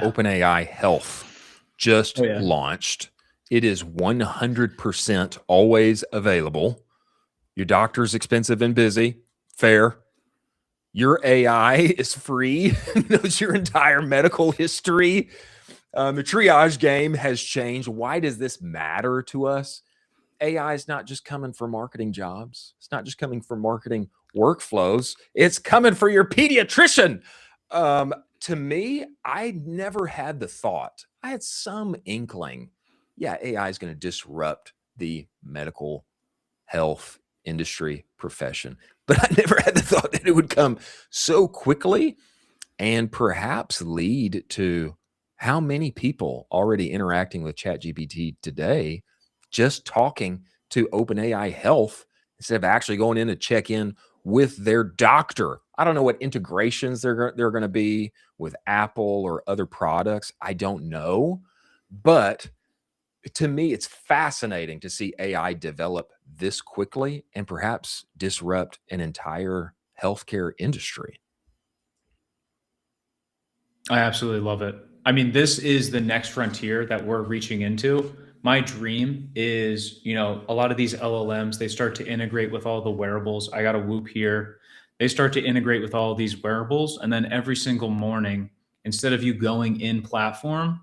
OpenAI Health just Oh, yeah. launched. It is 100% always available. Your doctor's expensive and busy. Fair. Your AI is free, knows your entire medical history. The triage game has changed. Why does this matter to us? AI is not just coming for marketing jobs. It's not just coming for marketing workflows. It's coming for your pediatrician. To me, I never had the thought. I had some inkling. Yeah, AI is going to disrupt the medical health industry profession, but I never had the thought that it would come so quickly and perhaps lead to how many people already interacting with ChatGPT today just talking to OpenAI Health instead of actually going in to check in with their doctor. I don't know what integrations they're going to be with Apple or other products. I don't know. But to me, it's fascinating to see AI develop this quickly and perhaps disrupt an entire healthcare industry. I absolutely love it. I mean, this is the next frontier that we're reaching into. My dream is, a lot of these LLMs, they start to integrate with all the wearables. I got a Whoop here. They start to integrate with all these wearables. And then every single morning, instead of you going in platform,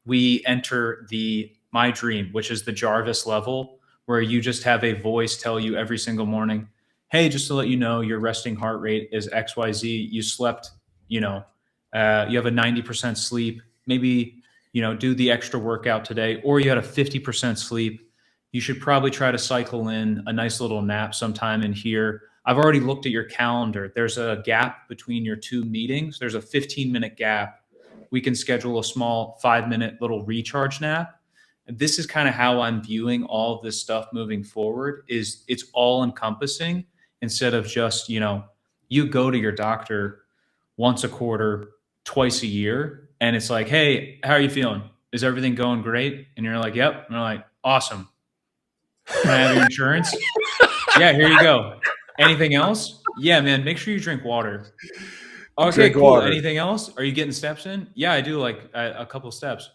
we enter my dream, which is the Jarvis level, where you just have a voice tell you every single morning, hey, just to let you know, your resting heart rate is XYZ. You slept, you have a 90% sleep. Maybe, do the extra workout today, or you had a 50% sleep. You should probably try to cycle in a nice little nap sometime in here. I've already looked at your calendar. There's a gap between your two meetings. There's a 15-minute gap. We can schedule a small 5-minute little recharge nap. And this is kind of how I'm viewing all of this stuff moving forward. Is it's all encompassing instead of just, you go to your doctor once a quarter, twice a year, and it's like, hey, how are you feeling? Is everything going great? And you're like, yep. And they're like, awesome. Can I have your insurance? Yeah, here you go. Anything else? Yeah, man, make sure you drink water. Okay, Drink cool. water. Anything else? Are you getting steps in? Yeah, I do, like a couple steps.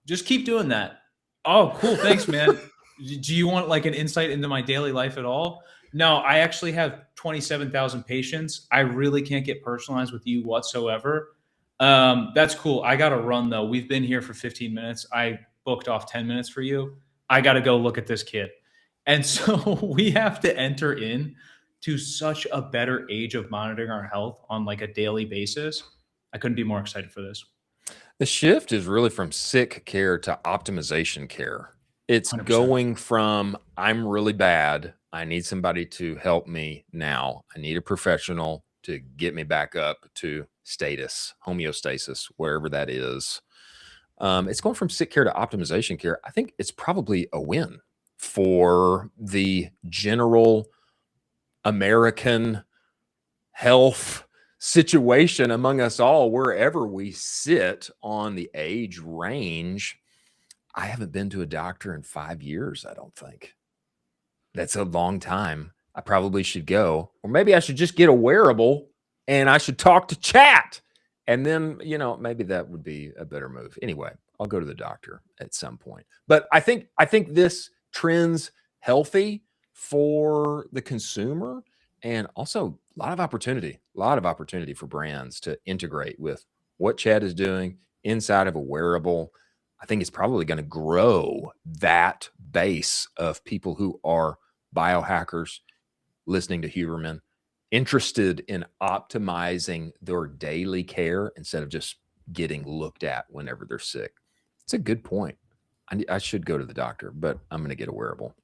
Just keep doing that. Oh, cool. Thanks, man. Do you want like an insight into my daily life at all? No, I actually have 27,000 patients. I really can't get personalized with you whatsoever. That's cool. I got to run though. We've been here for 15 minutes. I booked off 10 minutes for you. I got to go look at this kid. And so we have to enter in to such a better age of monitoring our health on like a daily basis. I couldn't be more excited for this. The shift is really from sick care to optimization care. It's 100%. going from I'm really bad. I need somebody to help me now. I need a professional to get me back up to status, homeostasis, wherever that is. It's going from sick care to optimization care. I think it's probably a win for the general American health situation among us all, wherever we sit on the age range. I haven't been to a doctor in 5 years, I don't think. That's a long time. I probably should go. Or maybe I should just get a wearable and I should talk to chat. And then, maybe that would be a better move. Anyway, I'll go to the doctor at some point. But I think this trend's healthy for the consumer, and also a lot of opportunity for brands to integrate with what Chad is doing inside of a wearable. I think it's probably going to grow that base of people who are biohackers, listening to Huberman, interested in optimizing their daily care instead of just getting looked at whenever they're sick. It's a good point. I should go to the doctor, but I'm going to get a wearable.